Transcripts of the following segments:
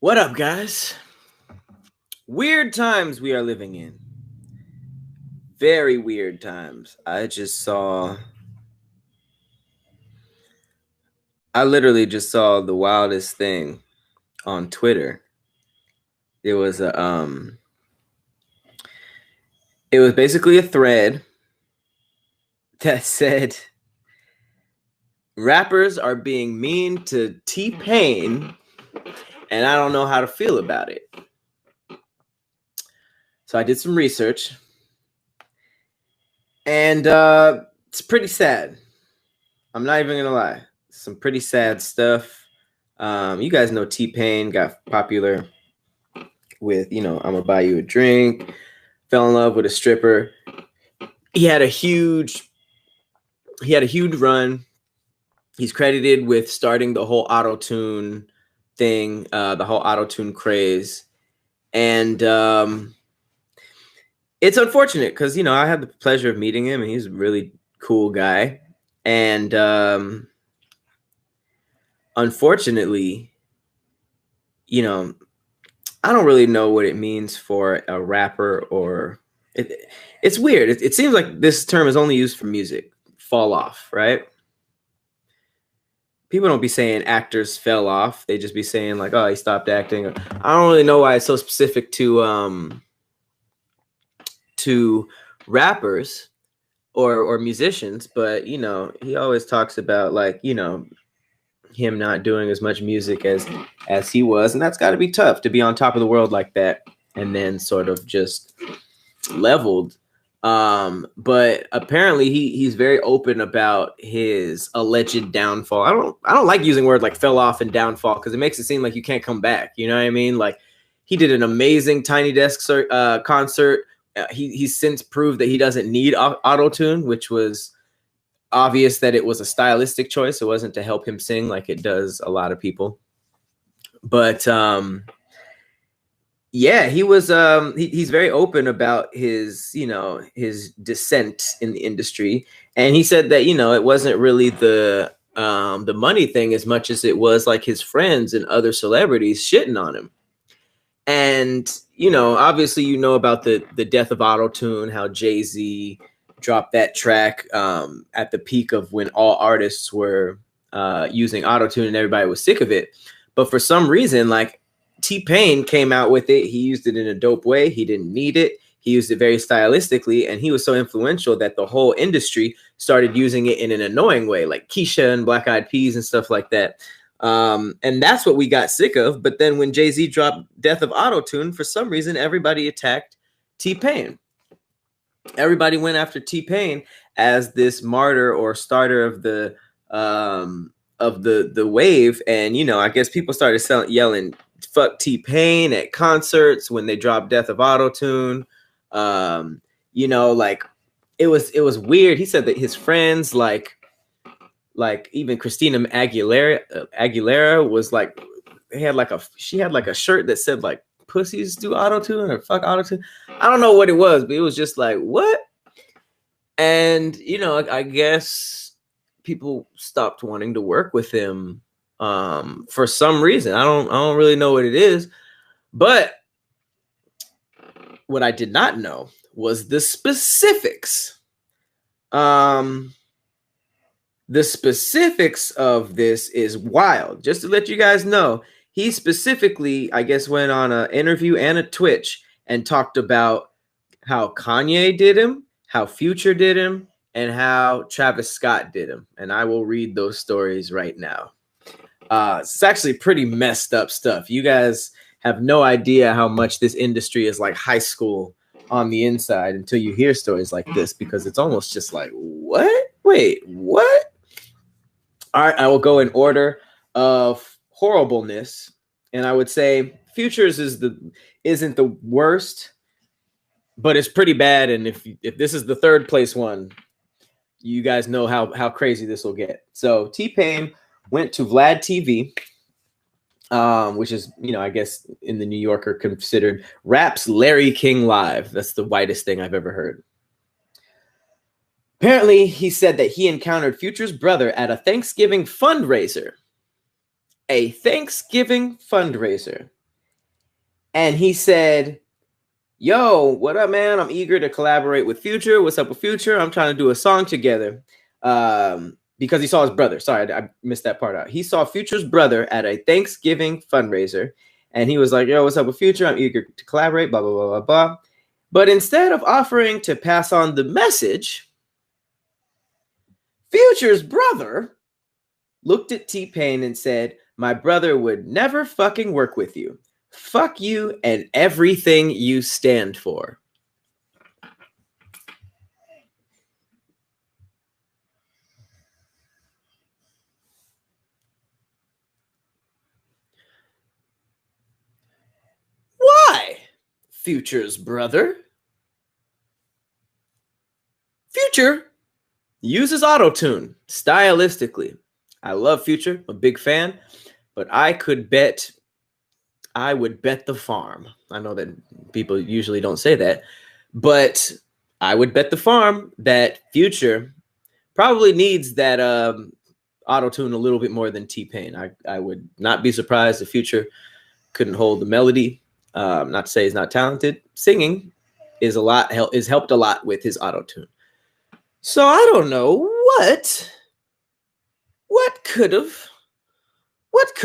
What up, guys? Weird times we are living in. Very weird times. I literally just saw the wildest thing on Twitter. It was it was basically a thread that said rappers are being mean to T-Pain and I don't know how to feel about it. So I did some research and it's pretty sad. I'm not even gonna lie. Some pretty sad stuff. You guys know T-Pain got popular with, I'm gonna buy you a drink, fell in love with a stripper. He had a huge run. He's credited with starting the whole auto-tune thing, the whole auto-tune craze. And it's unfortunate because, I had the pleasure of meeting him and he's a really cool guy. And unfortunately, I don't really know what it means for a rapper or it's weird. It seems like this term is only used for music. Fall off, right? People don't be saying actors fell off. They just be saying like, oh, he stopped acting. I don't really know why it's so specific to rappers or musicians, but he always talks about like, him not doing as much music as he was, and that's got to be tough to be on top of the world like that and then sort of just leveled. But apparently he's very open about his alleged downfall. I don't like using words like fell off and downfall because it makes it seem like you can't come back. You know what I mean? Like he did an amazing Tiny Desk concert. He's since proved that he doesn't need auto-tune, which was obvious that it was a stylistic choice. It wasn't to help him sing like it does a lot of people. But yeah, he was he's very open about his his descent in the industry, and he said that it wasn't really the money thing as much as it was like his friends and other celebrities shitting on him. And obviously about the death of auto-tune, how Jay-Z dropped that track at the peak of when all artists were using auto-tune and everybody was sick of it. But for some reason, like T-Pain came out with it. He used it in a dope way. He didn't need it. He used it very stylistically, and he was so influential that the whole industry started using it in an annoying way, like Keisha and Black Eyed Peas and stuff like that. And that's what we got sick of. But then when Jay-Z dropped Death of Auto-Tune, for some reason, everybody attacked T-Pain. Everybody went after T-Pain as this martyr or starter of the wave. And, I guess people started yelling, fuck T-Pain at concerts when they dropped Death of Auto-Tune. Like it was weird. He said that his friends, like even Christina Aguilera was like, she had like a shirt that said like pussies do auto-tune or fuck auto-tune. I don't know what it was, but it was just like, what? And I guess people stopped wanting to work with him for some reason. I don't really know what it is, but what I did not know was the specifics. The specifics of this is wild. Just to let you guys know, he specifically, I guess, went on an interview and a Twitch and talked about how Kanye did him, how Future did him, and how Travis Scott did him. And I will read those stories right now. It's actually pretty messed up stuff. You guys have no idea how much this industry is like high school on the inside until you hear stories like this, because it's almost just like, what? Wait, what? All right, I will go in order of horribleness, and I would say Futures isn't the worst, but it's pretty bad. And if this is the third place one, you guys know how crazy this will get. So T-Pain went to Vlad TV, which is, I guess in the New Yorker considered Rap's Larry King Live. That's the whitest thing I've ever heard. Apparently, he said that he encountered Future's brother at a Thanksgiving fundraiser. A Thanksgiving fundraiser. And he said, yo, what up, man? I'm eager to collaborate with Future. What's up with Future? I'm trying to do a song together. Because he saw his brother. Sorry, I missed that part out. He saw Future's brother at a Thanksgiving fundraiser. And he was like, yo, what's up with Future? I'm eager to collaborate, blah, blah, blah, blah, blah. But instead of offering to pass on the message, Future's brother looked at T-Pain and said, my brother would never fucking work with you. Fuck you and everything you stand for. Why, Future's brother? Future uses autotune stylistically. I love Future, I'm a big fan, but I would bet the farm. I know that people usually don't say that, but I would bet the farm that Future probably needs that auto-tune a little bit more than T-Pain. I would not be surprised if Future couldn't hold the melody. Not to say he's not talented. Singing is helped a lot with his auto-tune. So I don't know what could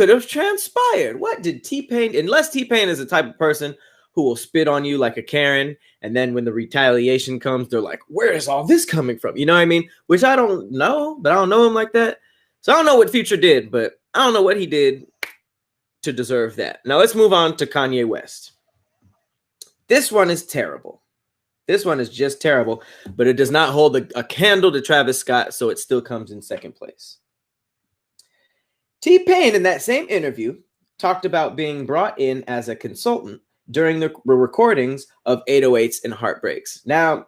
have transpired. What did T-Pain, unless T-Pain is the type of person who will spit on you like a Karen, and then when the retaliation comes, they're like, where is all this coming from? You know what I mean? Which I don't know, but I don't know him like that. So I don't know what Future did, but I don't know what he did to deserve that. Now let's move on to Kanye West. This one is terrible. This one is just terrible, but it does not hold a candle to Travis Scott, so it still comes in second place. T-Pain, in that same interview, talked about being brought in as a consultant during the recordings of 808s and Heartbreaks. Now,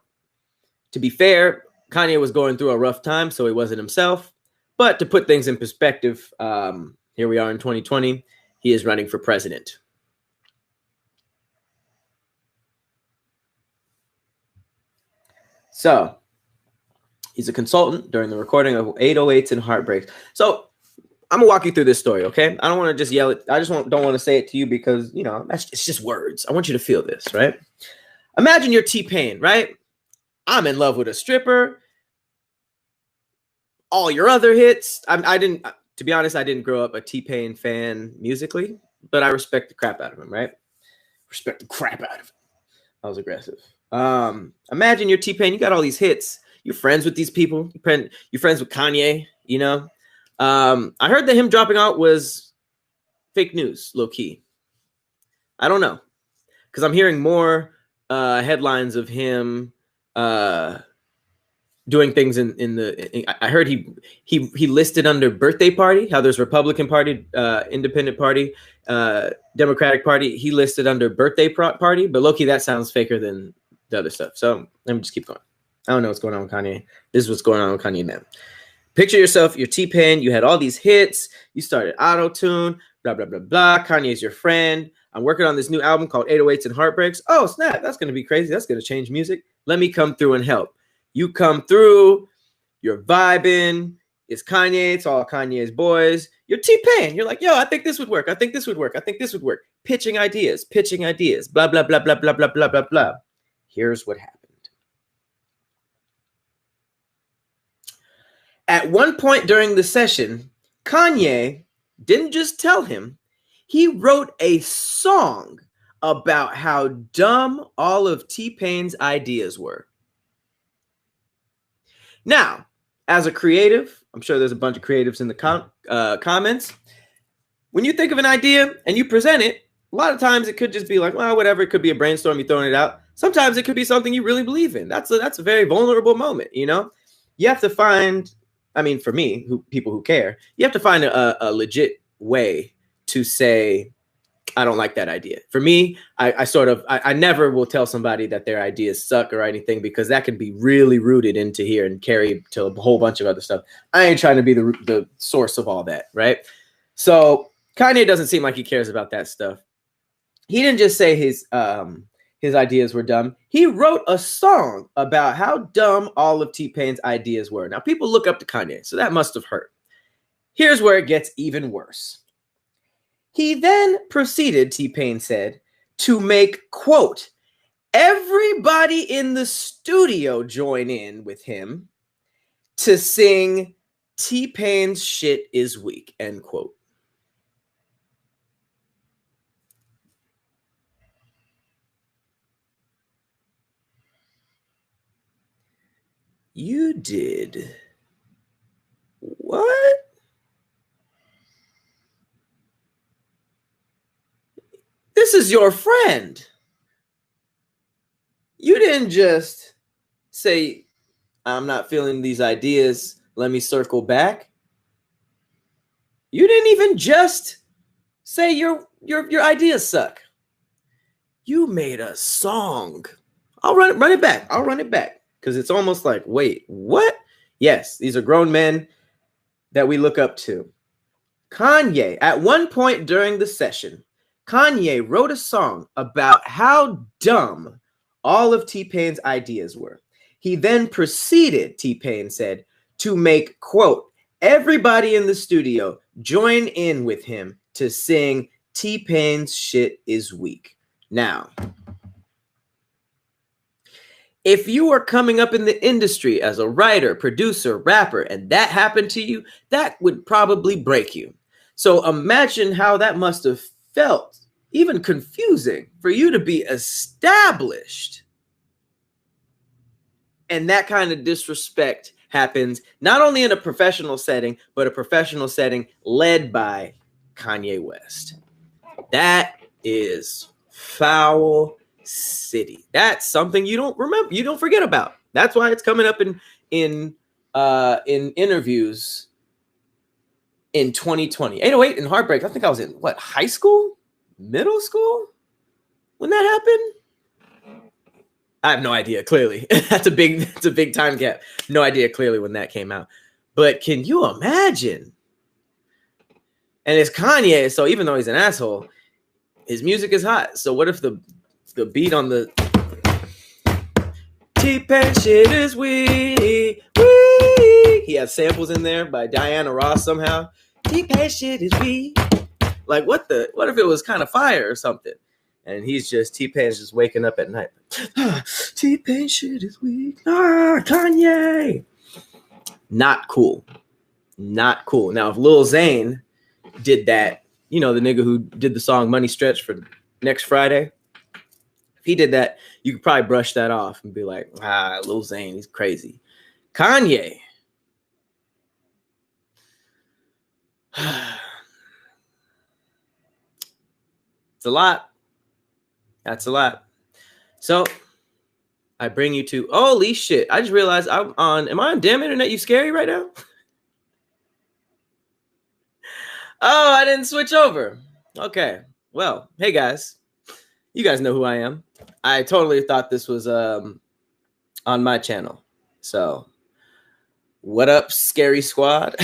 to be fair, Kanye was going through a rough time, so he wasn't himself. But to put things in perspective, here we are in 2020. He is running for president. So, he's a consultant during the recording of 808s and Heartbreaks. So, I'm gonna walk you through this story, okay? I don't want to just yell it. I just don't want to say it to you because, you know, it's just words. I want you to feel this, right? Imagine you're T-Pain, right? I'm in love with a stripper. All your other hits. To be honest, I didn't grow up a T-Pain fan musically, but I respect the crap out of him, right? Respect the crap out of him. That was aggressive. Imagine you're T-Pain. You got all these hits. You're friends with these people. You're friends with Kanye, you know? I heard that him dropping out was fake news, low key. I don't know, because I'm hearing more headlines of him doing things I heard he listed under birthday party. How there's Republican Party, Independent Party, Democratic Party. He listed under birthday party, but low key that sounds faker than the other stuff. So let me just keep going. I don't know what's going on with Kanye. This is what's going on with Kanye now. Picture yourself, you're T-Pain, you had all these hits, you started auto-tune, blah, blah, blah, blah. Kanye's your friend. I'm working on this new album called 808s and Heartbreaks. Oh, snap, that's going to be crazy. That's going to change music. Let me come through and help. You come through, you're vibing. It's Kanye, it's all Kanye's boys. You're T-Pain. You're like, yo, I think this would work. I think this would work. I think this would work. Pitching ideas, blah, blah, blah, blah, blah, blah, blah, blah, blah. Here's what happened. At one point during the session, Kanye didn't just tell him, he wrote a song about how dumb all of T-Pain's ideas were. Now, as a creative, I'm sure there's a bunch of creatives in the comments. When you think of an idea and you present it, a lot of times it could just be like, well, whatever. It could be a brainstorm, you're throwing it out. Sometimes it could be something you really believe in. That's a very vulnerable moment, you know? You have to find... I mean, for me, people who care, you have to find a legit way to say, I don't like that idea. For me, I never will tell somebody that their ideas suck or anything, because that can be really rooted into here and carry to a whole bunch of other stuff. I ain't trying to be the source of all that, right? So Kanye doesn't seem like he cares about that stuff. He didn't just say his ideas were dumb. He wrote a song about how dumb all of T-Pain's ideas were. Now, people look up to Kanye, so that must have hurt. Here's where it gets even worse. He then proceeded, T-Pain said, to make, quote, everybody in the studio join in with him to sing T-Pain's Shit Is Weak, end quote. You did what? This is your friend. You didn't just say, I'm not feeling these ideas, let me circle back. You didn't even just say your ideas suck. You made a song. I'll run it back. I'll run it back. Because it's almost like, wait, what? Yes, these are grown men that we look up to. Kanye, at one point during the session, Kanye wrote a song about how dumb all of T-Pain's ideas were. He then proceeded, T-Pain said, to make, quote, everybody in the studio join in with him to sing T-Pain's Shit Is Weak. Now, if you are coming up in the industry as a writer, producer, rapper, and that happened to you, that would probably break you. So imagine how that must have felt, even confusing, for you to be established. And that kind of disrespect happens not only in a professional setting, but a professional setting led by Kanye West. That is foul city. That's something you don't remember, you don't forget about. That's why it's coming up in interviews in 2020. 808 and Heartbreak. I think I was in what, high school? Middle school? When that happened? I have no idea, clearly. That's a big time gap. No idea clearly when that came out. But can you imagine? And it's Kanye, so even though he's an asshole, his music is hot. So what if the beat on the T-Pain Shit Is Weak, he has samples in there by Diana Ross somehow. T-Pain Shit Is Weak. Like what if it was kind of fire or something? And he's just, T-Pain's just waking up at night. T-Pain Shit Is Weak. Kanye. Not cool. Not cool. Now, if Lil Zane did that, you know, the nigga who did the song Money Stretch for Next Friday, if he did that, you could probably brush that off and be like, Lil Zane, he's crazy. Kanye. It's a lot. That's a lot. So I bring you to, holy shit. I just realized am I on damn internet? You scary right now? Oh, I didn't switch over. Okay. Well, hey guys. You guys know who I am. I totally thought this was on my channel. So what up, Scary Squad?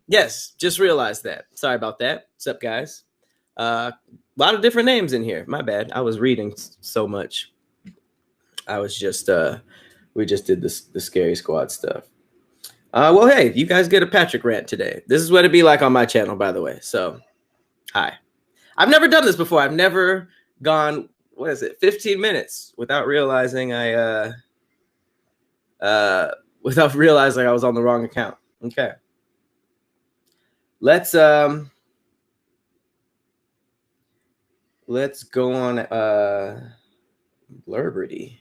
Yes, just realized that. Sorry about that. What's up, guys? A lot of different names in here. My bad. I was reading so much. I was just we just did the Scary Squad stuff. Well, hey, you guys get a Patrick rant today. This is what it'd be like on my channel, by the way. So, hi. I've never done this before. I've never gone, 15 minutes without realizing I was on the wrong account. Okay. Let's go on Blurberty.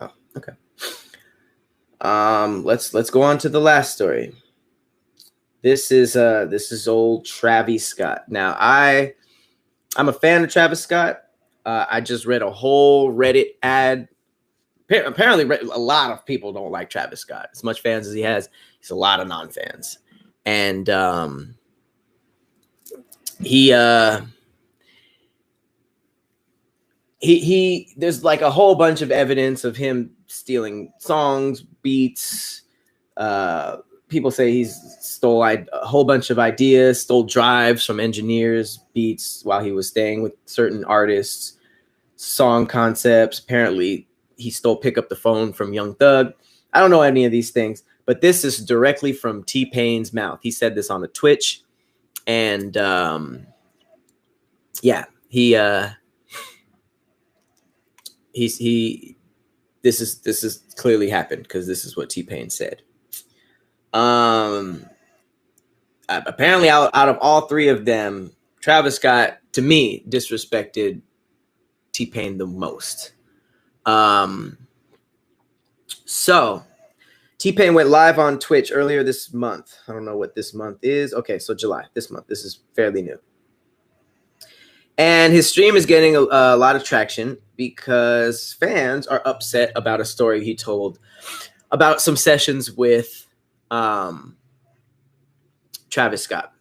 Oh, okay. Let's go on to the last story. This is old Travis Scott. Now I'm a fan of Travis Scott. I just read a whole Reddit ad. Apparently a lot of people don't like Travis Scott. As much fans as he has, he's a lot of non-fans. And he there's like a whole bunch of evidence of him stealing songs, beats. People say he's stole a whole bunch of ideas, stole drives from engineers, beats while he was staying with certain artists, song concepts. Apparently he stole Pick Up the Phone from Young Thug. I don't know any of these things, but this is directly from T-Pain's mouth. He said this on a Twitch. And yeah, he this is clearly happened because this is what T-Pain said. Apparently out of all three of them, Travis Scott, to me, disrespected T-Pain the most. So T-Pain went live on Twitch earlier this month. I don't know what this month is. Okay, so July, this month. This is fairly new. And his stream is getting a lot of traction because fans are upset about a story he told about some sessions with Travis Scott.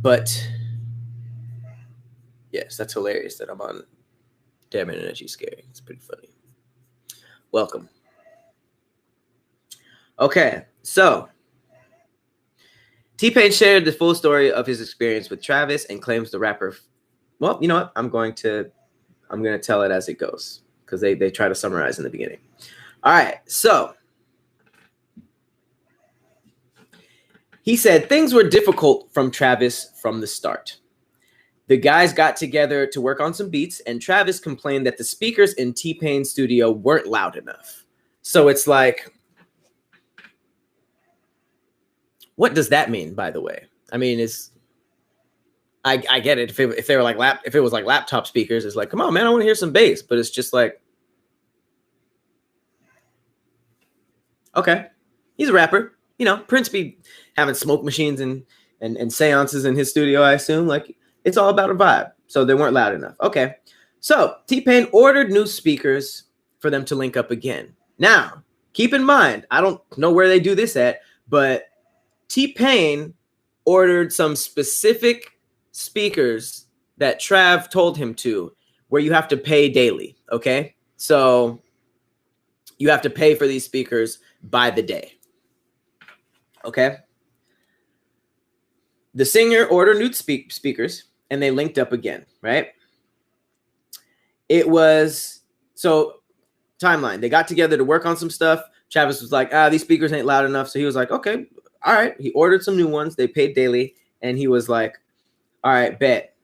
But yes, that's hilarious that I'm on Damn Internet, You Scary. It's pretty funny. Welcome. Okay, so T-Pain shared the full story of his experience with Travis and claims the rapper. Well, you know what? I'm going to tell it as it goes because they try to summarize in the beginning. All right, so he said things were difficult from Travis from the start. The guys got together to work on some beats, and Travis complained that the speakers in T-Pain's studio weren't loud enough. So it's like, what does that mean, by the way? I mean, I get it. If they were like if it was like laptop speakers, it's like, come on, man, I want to hear some bass. But it's just like, okay, he's a rapper. You know, Prince be having smoke machines and seances in his studio, I assume. Like, it's all about a vibe. So they weren't loud enough. Okay. So T-Pain ordered new speakers for them to link up again. Now, keep in mind, I don't know where they do this at, but T-Pain ordered some specific speakers that Trav told him to, where you have to pay daily. Okay. So you have to pay for these speakers by the day. Okay. The singer ordered new speakers and they linked up again, right? It was, so timeline. They got together to work on some stuff. Travis was like, these speakers ain't loud enough. So he was like, okay, all right. He ordered some new ones. They paid daily. And he was like, all right, bet.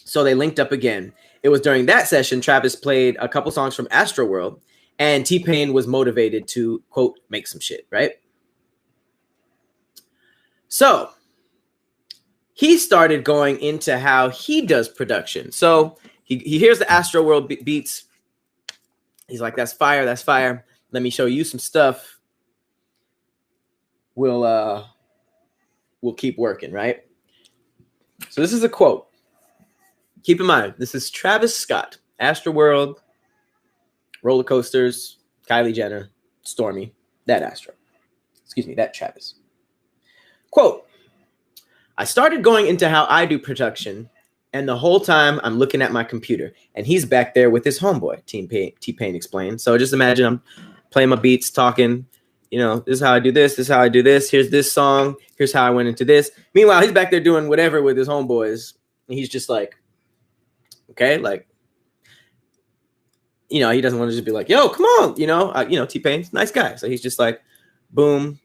So they linked up again. It was during that session, Travis played a couple songs from Astroworld, and T-Pain was motivated to, quote, make some shit, right? So he started going into how he does production. So he hears the Astroworld beats. He's like, that's fire, that's fire. Let me show you some stuff. We'll keep working, right? So this is a quote. Keep in mind, this is Travis Scott, Astroworld, Roller Coasters, Kylie Jenner, Stormy, that Astro. Excuse me, that Travis. Quote, I started going into how I do production, and the whole time I'm looking at my computer, and he's back there with his homeboy, T-Pain explained. So just imagine I'm playing my beats, talking, you know, this is how I do this, this is how I do this, here's this song, here's how I went into this. Meanwhile, he's back there doing whatever with his homeboys, and he's just like, okay, like, you know, he doesn't want to just be like, yo, come on, you know, T-Pain's nice guy. So he's just like, boom,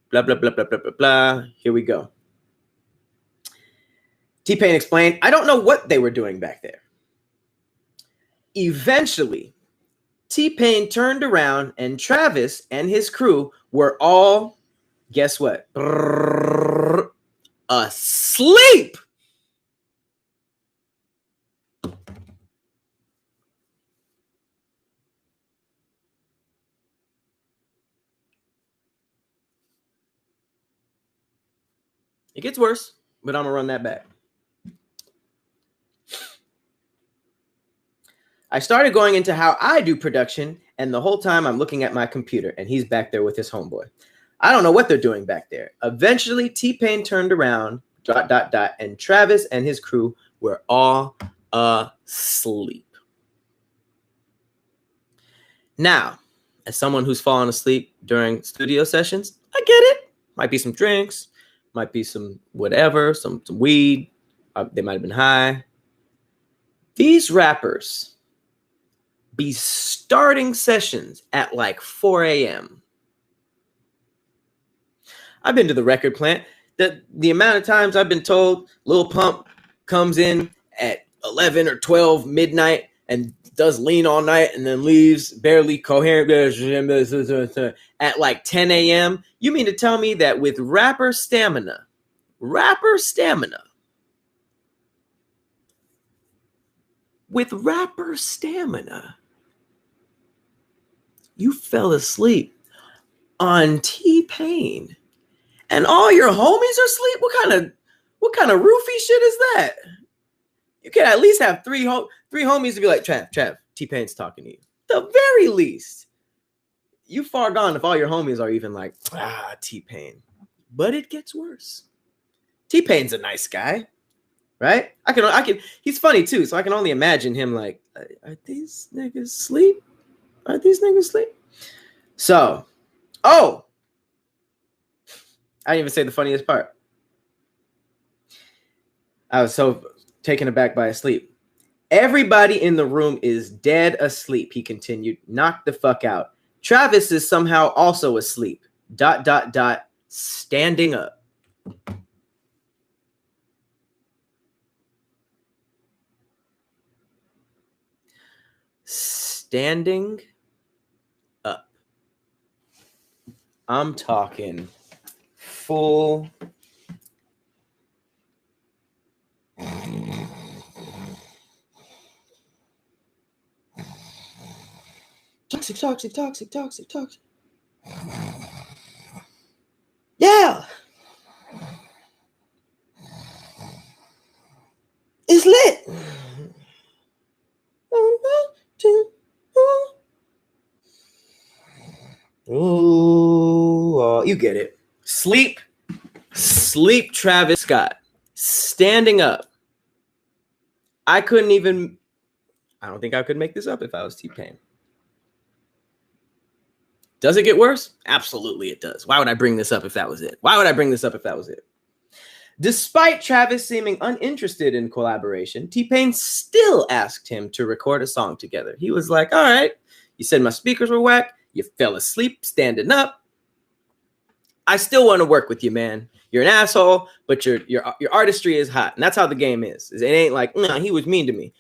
blah, blah, blah, blah, blah, blah, blah. Here we go. T-Pain explained, I don't know what they were doing back there. Eventually, T-Pain turned around and Travis and his crew were all, guess what? Asleep. It gets worse, but I'm going to run that back. I started going into how I do production, and the whole time I'm looking at my computer, and he's back there with his homeboy. I don't know what they're doing back there. Eventually, T-Pain turned around, ... and Travis and his crew were all asleep. Now, as someone who's fallen asleep during studio sessions, I get it. Might be some drinks, might be some whatever, some weed. They might have been high. These rappers be starting sessions at like 4 a.m. I've been to the record plant. The amount of times I've been told Lil Pump comes in at 11 or 12 midnight and does Lean All Night and then leaves barely coherent at like 10 a.m. You mean to tell me that with rapper stamina, you fell asleep on T-Pain and all your homies are asleep? What kind of roofie shit is that? You can at least have three homies to be like, Trav, T-Pain's talking to you. The very least. You far gone if all your homies are even like, T-Pain. But it gets worse. T-Pain's a nice guy, right? I can. He's funny too, so I can only imagine him like, are these niggas asleep? So, I didn't even say the funniest part. I was so taken aback by sleep. Everybody in the room is dead asleep, he continued. Knock the fuck out. Travis is somehow also asleep. ... Standing up. Standing up. I'm talking full. Toxic. Yeah. It's lit. Ooh, you get it. Sleep Travis Scott. Standing up. I don't think I could make this up if I was T-Pain. Does it get worse? Absolutely it does. Why would I bring this up if that was it? Despite Travis seeming uninterested in collaboration, T-Pain still asked him to record a song together. He was like, all right, you said my speakers were whack. You fell asleep standing up. I still want to work with you, man. You're an asshole, but your artistry is hot. And that's how the game is. It ain't like, nah, he was mean to me.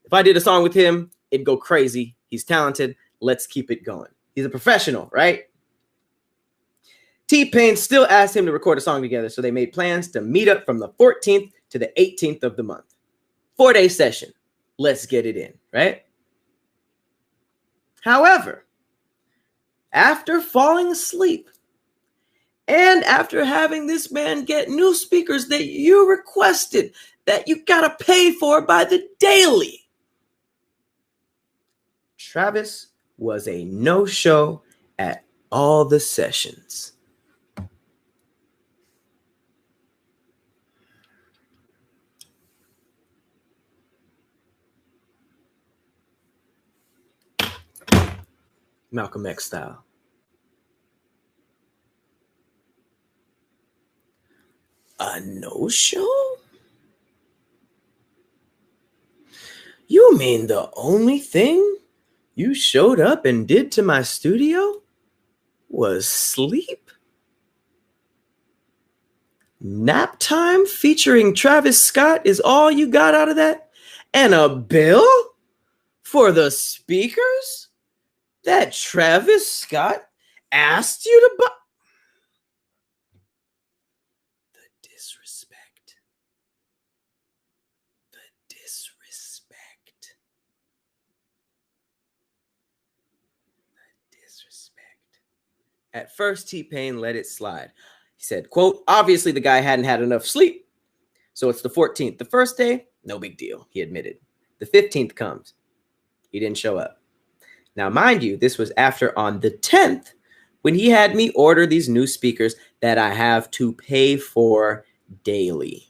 If I did a song with him, it'd go crazy. He's talented. Let's keep it going. He's a professional, right? T-Pain still asked him to record a song together, so they made plans to meet up from the 14th to the 18th of the month. 4-day session. Let's get it in, right? However, after falling asleep and after having this man get new speakers that you requested, that you gotta pay for by the daily, Travis was a no-show at all the sessions. Malcolm X style. A no-show? You mean the only thing you showed up and did to my studio was sleep? Nap time featuring Travis Scott is all you got out of that? And a bill for the speakers that Travis Scott asked you to buy? The disrespect. At first, T-Pain let it slide. He said, quote, obviously the guy hadn't had enough sleep. So it's the 14th. The first day, no big deal, he admitted. The 15th comes. He didn't show up. Now, mind you, this was after on the 10th when he had me order these new speakers that I have to pay for daily.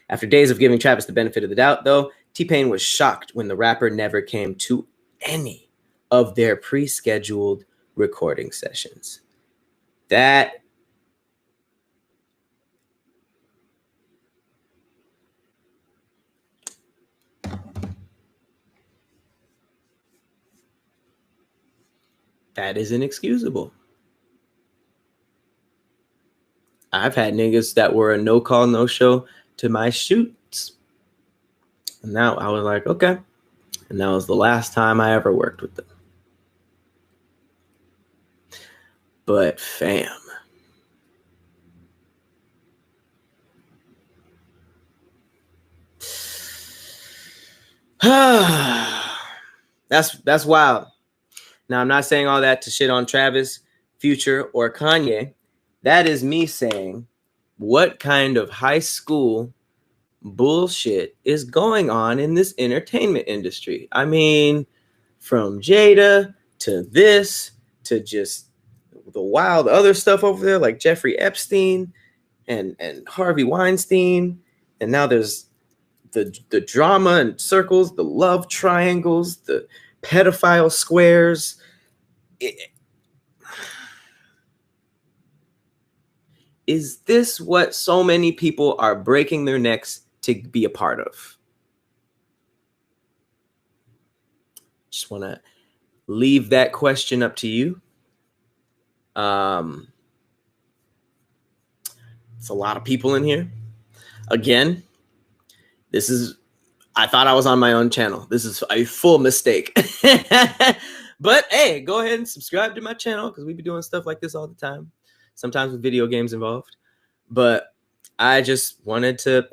After days of giving Travis the benefit of the doubt, though, T-Pain was shocked when the rapper never came to any of their pre-scheduled recording sessions. That is inexcusable. I've had niggas that were a no call, no show to my shoots. And now I was like, okay. And that was the last time I ever worked with them. But fam. That's wild. Now, I'm not saying all that to shit on Travis, Future, or Kanye. That is me saying, what kind of high school bullshit is going on in this entertainment industry? I mean, from Jada to this to just the wild other stuff over there, like Jeffrey Epstein and Harvey Weinstein. And now there's the drama and circles, the love triangles, the pedophile squares. Is this what so many people are breaking their necks to be a part of? Just want to leave that question up to you. It's a lot of people in here. Again, I thought I was on my own channel. This is a full mistake. But hey, go ahead and subscribe to my channel because we be doing stuff like this all the time. Sometimes with video games involved. But I just wanted to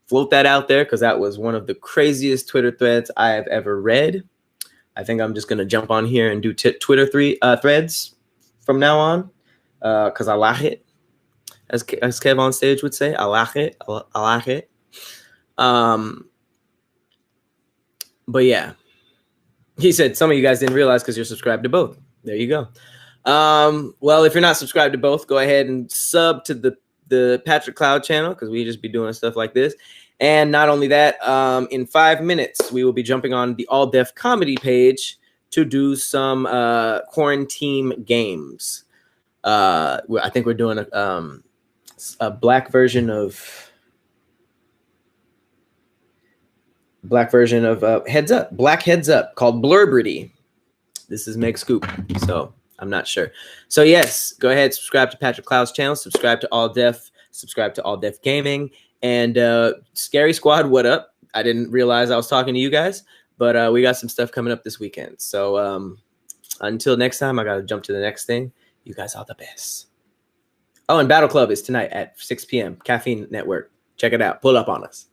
float that out there because that was one of the craziest Twitter threads I have ever read. I think I'm just going to jump on here and do Twitter threads from now on because I like it. As Kev on stage would say, I like it. I like it. But yeah, he said some of you guys didn't realize because you're subscribed to both. There you go. Well, if you're not subscribed to both, go ahead and sub to the Patrick Cloud channel because we just be doing stuff like this. And not only that, in 5 minutes, we will be jumping on the All Def Comedy page to do some quarantine games. I think we're doing a black version of Heads Up, Black Heads Up, called Blurberty. This is Meg Scoop, so I'm not sure. So yes, go ahead, subscribe to Patrick Cloud's channel, subscribe to All Def, subscribe to All Def Gaming, and Scary Squad, what up? I didn't realize I was talking to you guys, but we got some stuff coming up this weekend. So until next time, I got to jump to the next thing. You guys are the best. Oh, and Battle Club is tonight at 6 p.m. Caffeine Network. Check it out. Pull up on us.